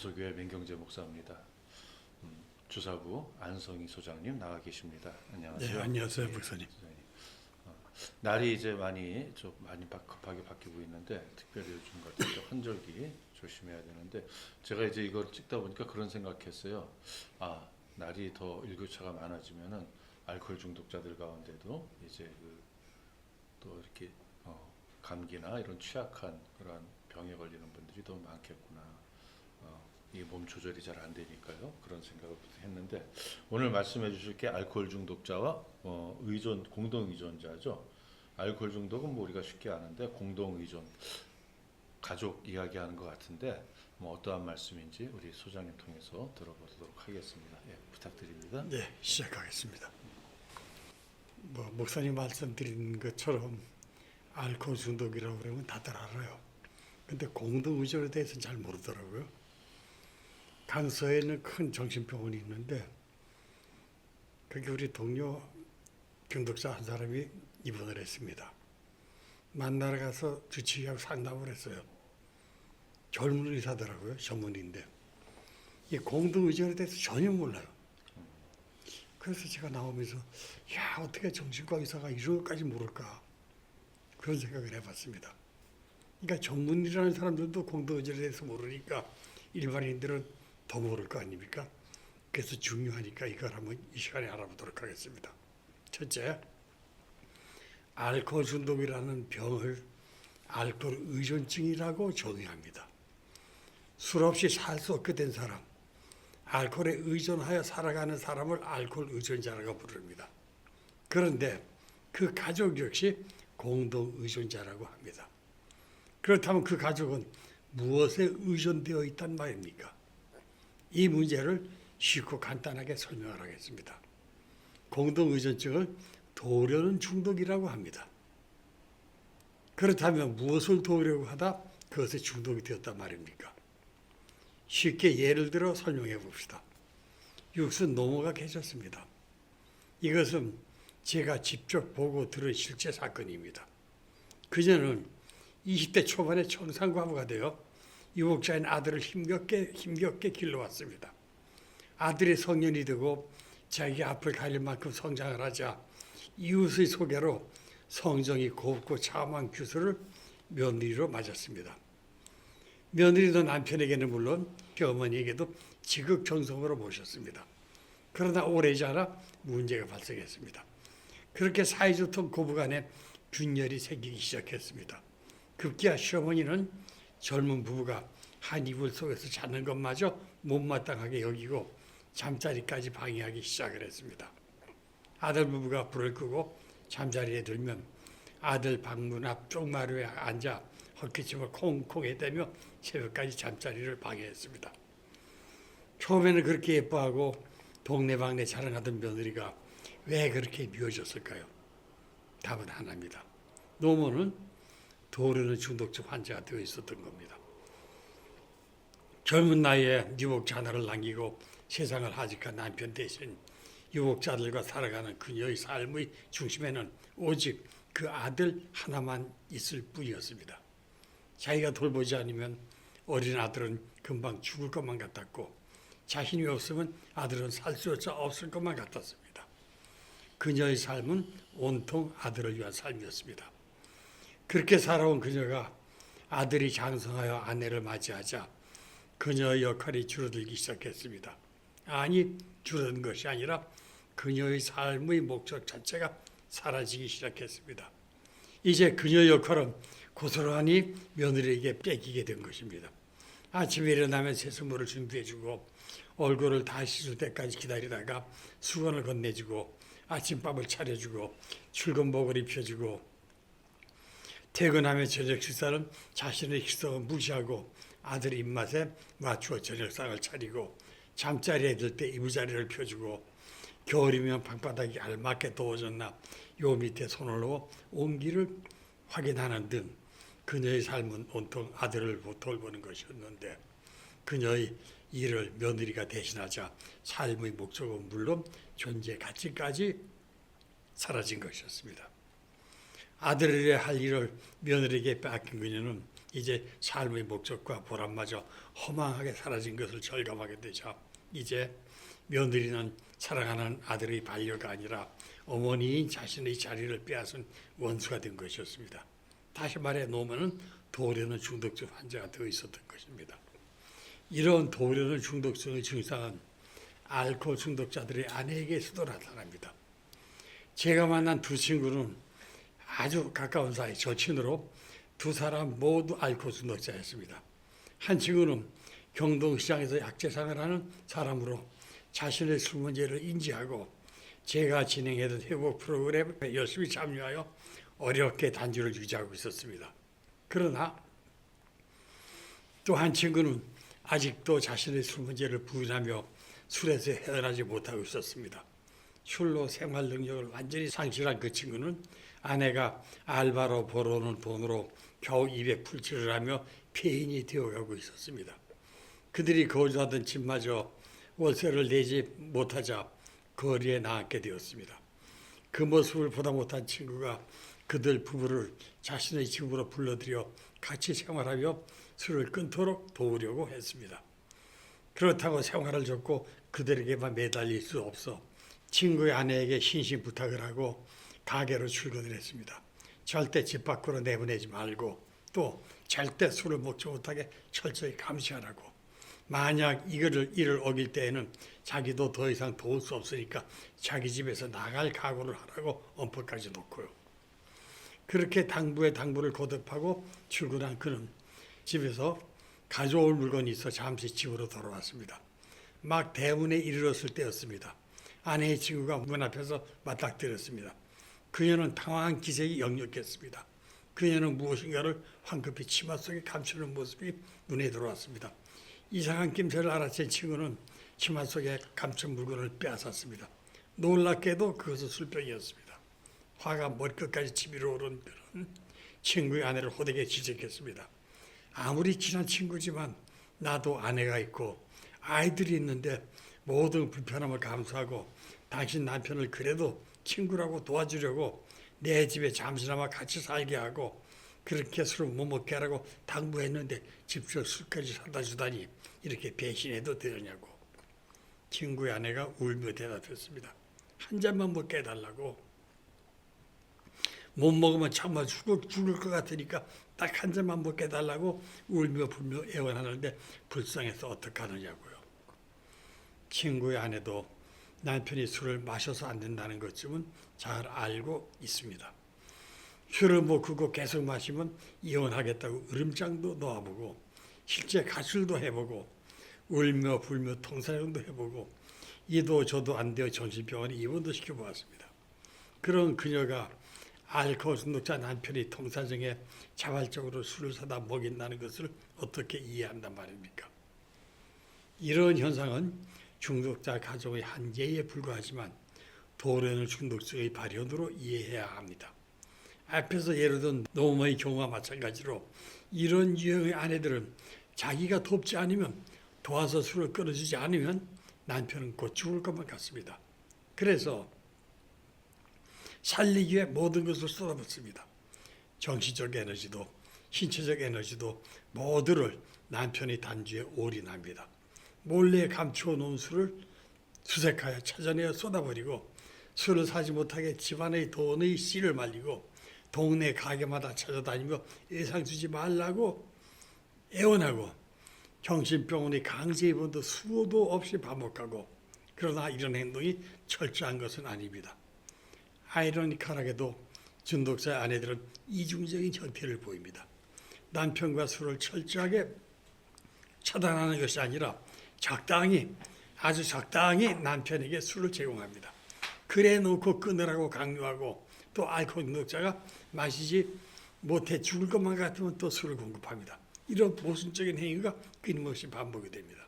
지소교회 민경재 목사입니다. 주사부 안성희 소장님 나와 계십니다. 안녕하세요. 네, 안녕하세요, 예, 목사님. 소장님. 날이 이제 많이 급하게 바뀌고 있는데 특별히 요즘 같은 때 환절기 조심해야 되는데 제가 이제 이걸 찍다 보니까 그런 생각했어요. 날이 더 일교차가 많아지면은 알코올 중독자들 가운데도 이제 또 이렇게 감기나 이런 취약한 그런 병에 걸리는 분들이 더 많겠구나. 이게 몸 조절이 잘 안 되니까요. 그런 생각을 했는데 오늘 말씀해 주실 게 알코올 중독자와 공동 의존자죠. 알코올 중독은 뭐 우리가 쉽게 아는데 공동 의존, 가족 이야기하는 것 같은데 어떠한 말씀인지 우리 소장님 통해서 들어보도록 하겠습니다. 예, 부탁드립니다. 네, 시작하겠습니다. 목사님 말씀드린 것처럼 알코올 중독이라고 그러면 다들 알아요. 근데 공동 의존에 대해서는 잘 모르더라고요. 강서에는 큰 정신병원이 있는데 거기 우리 동료 중독자 한 사람이 입원을 했습니다. 만나러 가서 주치의하고 상담을 했어요. 젊은 의사더라고요. 전문의인데 이 공동 의존에 대해서 전혀 몰라요. 그래서 제가 나오면서 어떻게 정신과 의사가 이런 것까지 모를까 그런 생각을 해봤습니다. 그러니까 전문의라는 사람들도 공동 의존에 대해서 모르니까 일반인들은 더 모를 거 아닙니까? 그래서 중요하니까 이걸 한번 이 시간에 알아보도록 하겠습니다. 첫째, 알코올 중독이라는 병을 알코올 의존증이라고 정의합니다. 술 없이 살 수 없게 된 사람, 알코올에 의존하여 살아가는 사람을 알코올 의존자라고 부릅니다. 그런데 그 가족 역시 공동 의존자라고 합니다. 그렇다면 그 가족은 무엇에 의존되어 있단 말입니까? 이 문제를 쉽고 간단하게 설명을 하겠습니다. 공동 의존증을 도려는 중독이라고 합니다. 그렇다면 무엇을 도우려고 하다 그것에 중독이 되었단 말입니까? 쉽게 예를 들어 설명해 봅시다. 육수 노모가 계셨습니다. 이것은 제가 직접 보고 들은 실제 사건입니다. 그녀는 20대 초반에 청산과부가 되어 유복자인 아들을 힘겹게 길러왔습니다. 아들이 성년이 되고 자기 앞을 가릴 만큼 성장을 하자 이웃의 소개로 성정이 곱고 참한 규서를 며느리로 맞았습니다. 며느리도 남편에게는 물론 시어머니에게도 지극정성으로 모셨습니다. 그러나 오래지 않아 문제가 발생했습니다. 그렇게 사이좋던 고부간에 균열이 생기기 시작했습니다. 급기야 시어머니는 젊은 부부가 한 이불 속에서 자는 것마저 못마땅하게 여기고 잠자리까지 방해하기 시작을 했습니다. 아들 부부가 불을 끄고 잠자리에 들면 아들 방문 앞 쪽마루에 앉아 헛기침을 콩콩 해대며 새벽까지 잠자리를 방해했습니다. 처음에는 그렇게 예뻐하고 동네방네 자랑하던 며느리가 왜 그렇게 미워졌을까요? 답은 하나입니다. 노모는 도르는 중독적 환자가 되어 있었던 겁니다. 젊은 나이에 유복자 하나를 남기고 세상을 하직한 남편 대신 유복자들과 살아가는 그녀의 삶의 중심에는 오직 그 아들 하나만 있을 뿐이었습니다. 자기가 돌보지 않으면 어린 아들은 금방 죽을 것만 같았고 자신이 없으면 아들은 살 수 없을 것만 같았습니다. 그녀의 삶은 온통 아들을 위한 삶이었습니다. 그렇게 살아온 그녀가 아들이 장성하여 아내를 맞이하자 그녀의 역할이 줄어들기 시작했습니다. 아니, 줄어든 것이 아니라 그녀의 삶의 목적 자체가 사라지기 시작했습니다. 이제 그녀의 역할은 고스란히 며느리에게 뺏기게 된 것입니다. 아침에 일어나면 세수물을 준비해주고 얼굴을 다 씻을 때까지 기다리다가 수건을 건네주고 아침밥을 차려주고 출근복을 입혀주고 퇴근하면 저녁 식사는 자신의 식성을 무시하고 아들 입맛에 맞추어 저녁상을 차리고 잠자리에 들 때 이부자리를 펴주고 겨울이면 방바닥이 알맞게 더워졌나 요 밑에 손을 넣어 온기를 확인하는 등 그녀의 삶은 온통 아들을 돌보는 것이었는데 그녀의 일을 며느리가 대신하자 삶의 목적은 물론 존재 가치까지 사라진 것이었습니다. 아들의 할 일을 며느리에게 빼앗긴 그녀는 이제 삶의 목적과 보람마저 허망하게 사라진 것을 절감하게 되자 이제 며느리는 사랑하는 아들의 반려가 아니라 어머니인 자신의 자리를 빼앗은 원수가 된 것이었습니다. 다시 말해 놓으면 도우려는 중독적 환자가 되어 있었던 것입니다. 이런 도우려는 중독성의 증상은 알코올 중독자들의 아내에게서도 나타납니다. 제가 만난 두 친구는 아주 가까운 사이 절친으로 두 사람 모두 알코올 중독자였습니다. 한 친구는 경동시장에서 약재상을 하는 사람으로 자신의 술 문제를 인지하고 제가 진행하던 회복 프로그램에 열심히 참여하여 어렵게 단주를 유지하고 있었습니다. 그러나 또 한 친구는 아직도 자신의 술 문제를 부인하며 술에서 헤어나지 못하고 있었습니다. 술로 생활 능력을 완전히 상실한 그 친구는 아내가 알바로 벌어오는 돈으로 겨우 200풀칠을 하며 폐인이 되어가고 있었습니다. 그들이 거주하던 집마저 월세를 내지 못하자 거리에 나앉게 되었습니다. 그 모습을 보다 못한 친구가 그들 부부를 자신의 집으로 불러들여 같이 생활하며 술을 끊도록 도우려고 했습니다. 그렇다고 생활을 접고 그들에게만 매달릴 수 없어 친구의 아내에게 신신 부탁을 하고 가게로 출근을 했습니다. 절대 집 밖으로 내보내지 말고 또 절대 술을 먹지 못하게 철저히 감시하라고. 만약 이를 어길 때에는 자기도 더 이상 도울 수 없으니까 자기 집에서 나갈 각오를 하라고 엄포까지 놓고요. 그렇게 당부에 당부를 거듭하고 출근한 그는 집에서 가져올 물건이 있어 잠시 집으로 돌아왔습니다. 막 대문에 이르렀을 때였습니다. 아내의 친구가 문 앞에서 맞닥뜨렸습니다. 그녀는 당황한 기색이 역력했습니다. 그녀는 무엇인가를 황급히 치마 속에 감추는 모습이 눈에 들어왔습니다. 이상한 낌새를 알아챈 친구는 치마 속에 감춘 물건을 빼앗았습니다. 놀랍게도 그것은 술병이었습니다. 화가 머리끝까지 치밀어 오른 그는 친구의 아내를 호되게 지적했습니다. 아무리 친한 친구지만 나도 아내가 있고 아이들이 있는데 모든 불편함을 감수하고 당신 남편을 그래도 친구라고 도와주려고 내 집에 잠시나마 같이 살게 하고 그렇게 술을 못 먹게 하라고 당부했는데 직접 술까지 사다 주다니 이렇게 배신해도 되느냐고. 친구의 아내가 울며 대답했습니다. 한 잔만 먹게 해달라고. 못 먹으면 정말 죽을 것 같으니까 딱 한 잔만 먹게 해달라고 울며 불며 애원하는데 불쌍해서 어떡하느냐고요. 친구의 아내도 남편이 술을 마셔서 안 된다는 것쯤은 잘 알고 있습니다. 술을 먹고 계속 마시면 이혼하겠다고 으름장도 놓아보고 실제 가출도 해보고 울며 불며 통사용도 해보고 이도 저도 안 되어 정신병원에 입원도 시켜보았습니다. 그런 그녀가 알코올 중독자 남편이 통사정에 자발적으로 술을 사다 먹인다는 것을 어떻게 이해한단 말입니까? 이런 현상은 중독자 가족의 한계에 불과하지만 도우려는 중독성의 발현으로 이해해야 합니다. 앞에서 예를 든 노모의 경우와 마찬가지로 이런 유형의 아내들은 자기가 돕지 않으면 도와서 술을 끊어주지 않으면 남편은 곧 죽을 것만 같습니다. 그래서 살리기 위해 모든 것을 쏟아붓습니다. 정신적 에너지도 신체적 에너지도 모두를 남편의 단주에 올인합니다. 몰래 감추어 놓은 술을 수색하여 찾아내어 쏟아버리고 술을 사지 못하게 집안의 돈의 씨를 말리고 동네 가게마다 찾아다니며 예상 주지 말라고 애원하고 정신병원의 강제 입원도 수도 없이 반복하고 그러나 이런 행동이 철저한 것은 아닙니다. 아이러니컬하게도 중독자의 아내들은 이중적인 형태를 보입니다. 남편과 술을 철저하게 차단하는 것이 아니라 아주 적당히 남편에게 술을 제공합니다. 그래 놓고 끊으라고 강요하고 또 알코올 중독자가 마시지 못해 죽을 것만 같으면 또 술을 공급합니다. 이런 모순적인 행위가 끊임없이 반복이 됩니다.